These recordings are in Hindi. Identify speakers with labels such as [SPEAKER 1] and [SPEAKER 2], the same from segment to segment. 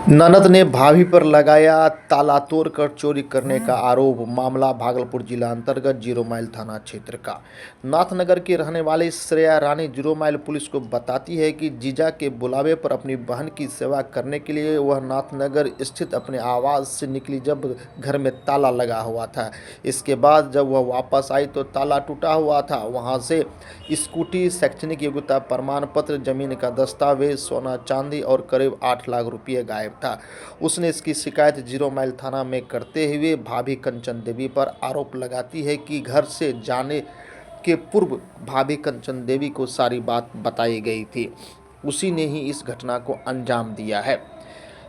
[SPEAKER 1] ननद ने भाभी पर लगाया ताला तोड़कर चोरी करने का आरोप। मामला भागलपुर जिला अंतर्गत जीरो माइल थाना क्षेत्र का। नाथनगर की रहने वाली श्रेया रानी जीरो माइल पुलिस को बताती है कि जीजा के बुलावे पर अपनी बहन की सेवा करने के लिए वह नाथनगर स्थित अपने आवास से निकली जब घर में ताला लगा हुआ था। इसके बाद जब वह वापस आई तो ताला टूटा हुआ था। वहाँ से स्कूटी, शैक्षणिक योग्यता प्रमाण पत्र, जमीन का दस्तावेज, सोना चांदी और करीब 8 लाख रुपये गायब था। उसने इसकी शिकायत जीरो माइल थाना में करते हुए भाभी कंचन देवी पर आरोप लगाती है कि घर से जाने के पूर्व भाभी कंचन देवी को सारी बात बताई गई थी। उसी ने ही इस घटना को अंजाम दिया है।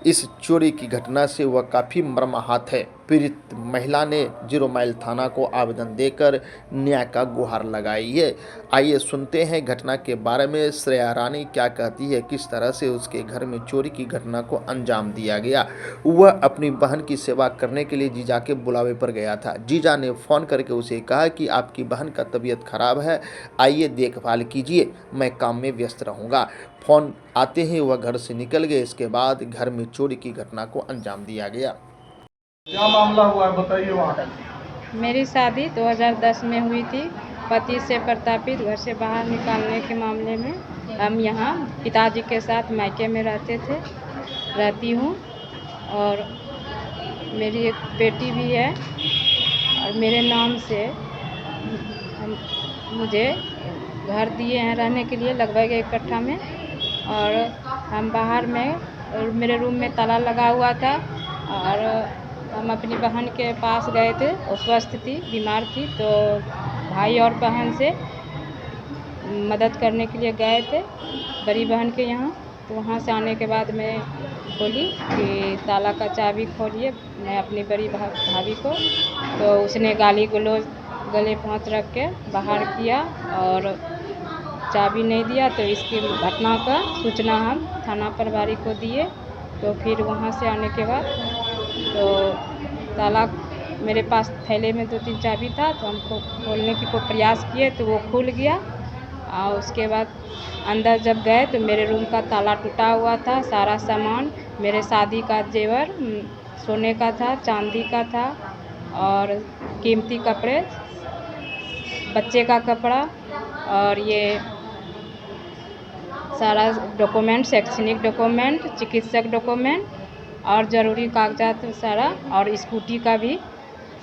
[SPEAKER 1] इस चोरी की घटना से वह काफ़ी मर्माहत है। पीड़ित महिला ने जीरो माइल थाना को आवेदन देकर न्याय का गुहार लगाई है। आइए सुनते हैं घटना के बारे में श्रेया रानी क्या कहती है, किस तरह से उसके घर में चोरी की घटना को अंजाम दिया गया। वह अपनी बहन की सेवा करने के लिए जीजा के बुलावे पर गया था। जीजा ने फ़ोन करके उसे कहा कि आपकी बहन का तबीयत खराब है, आइए देखभाल कीजिए, मैं काम में व्यस्त रहूँगा। फ़ोन आते ही वह घर से निकल गए। इसके बाद घर में चोरी की घटना को अंजाम दिया गया।
[SPEAKER 2] क्या मामला हुआ है बताइए वहाँ का।
[SPEAKER 3] मेरी शादी 2010 में हुई थी। पति से प्रताड़ित घर से बाहर निकालने के मामले में हम यहाँ पिताजी के साथ मायके में रहती हूँ और मेरी एक बेटी भी है और मेरे नाम से मुझे घर दिए हैं रहने के लिए लगभग 1 कट्ठा में। और हम बाहर में और मेरे रूम में ताला लगा हुआ था और हम अपनी बहन के पास गए थे। वो स्वस्थ थी, बीमार थी, तो भाई और बहन से मदद करने के लिए गए थे बड़ी बहन के यहाँ। तो वहाँ से आने के बाद मैं बोली कि ताला का चाबी खोलिए, मैं अपनी बड़ी भाभी को। तो उसने गाली गलौज गले फांस रख के बाहर किया और चाबी नहीं दिया। तो इसकी घटना का सूचना हम थाना प्रभारी को दिए। तो फिर वहाँ से आने के बाद तो ताला मेरे पास थैले में 2-3 चाबी था, तो हमको खोलने की को प्रयास किए तो वो खुल गया। और उसके बाद अंदर जब गए तो मेरे रूम का ताला टूटा हुआ था। सारा सामान, मेरे शादी का जेवर सोने का था, चांदी का था और कीमती कपड़े, बच्चे का कपड़ा और ये सारा डॉक्यूमेंट, शैक्षणिक डॉक्यूमेंट, चिकित्सक डॉक्यूमेंट और ज़रूरी कागजात सारा, और स्कूटी का भी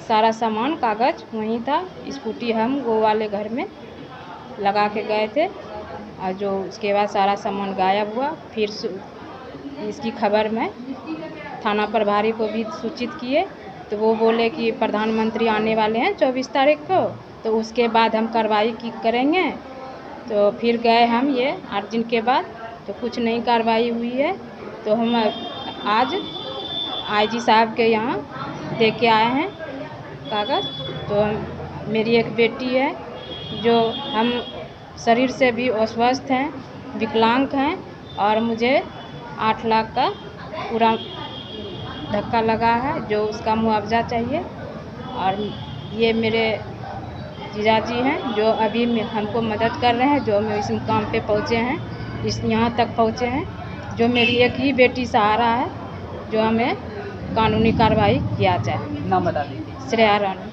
[SPEAKER 3] सारा सामान कागज़ वहीं था। स्कूटी हम वो वाले घर में लगा के गए थे और जो उसके बाद सारा सामान गायब हुआ। फिर इसकी खबर मैं थाना प्रभारी को भी सूचित किए, तो वो बोले कि प्रधानमंत्री आने वाले हैं 24 तारीख को, तो उसके बाद हम कार्रवाई करेंगे। तो फिर गए हम ये 8 दिन के बाद, तो कुछ नई कार्रवाई हुई है। तो हम आज आईजी साहब के यहाँ दे के आए हैं कागज़। तो मेरी एक बेटी है जो हम शरीर से भी अस्वस्थ हैं, विकलांग हैं और मुझे 8 लाख का पूरा धक्का लगा है, जो उसका मुआवजा चाहिए। और ये मेरे जीजाजी हैं जो अभी हमको मदद कर रहे हैं, जो हम इस मुकाम पे पहुँचे हैं, इस यहाँ तक पहुँचे हैं। जो मेरी एक ही बेटी सहारा है, जो हमें कानूनी कार्रवाई किया जाए।
[SPEAKER 2] नाम बता दीजिए।
[SPEAKER 3] श्रेया रानी।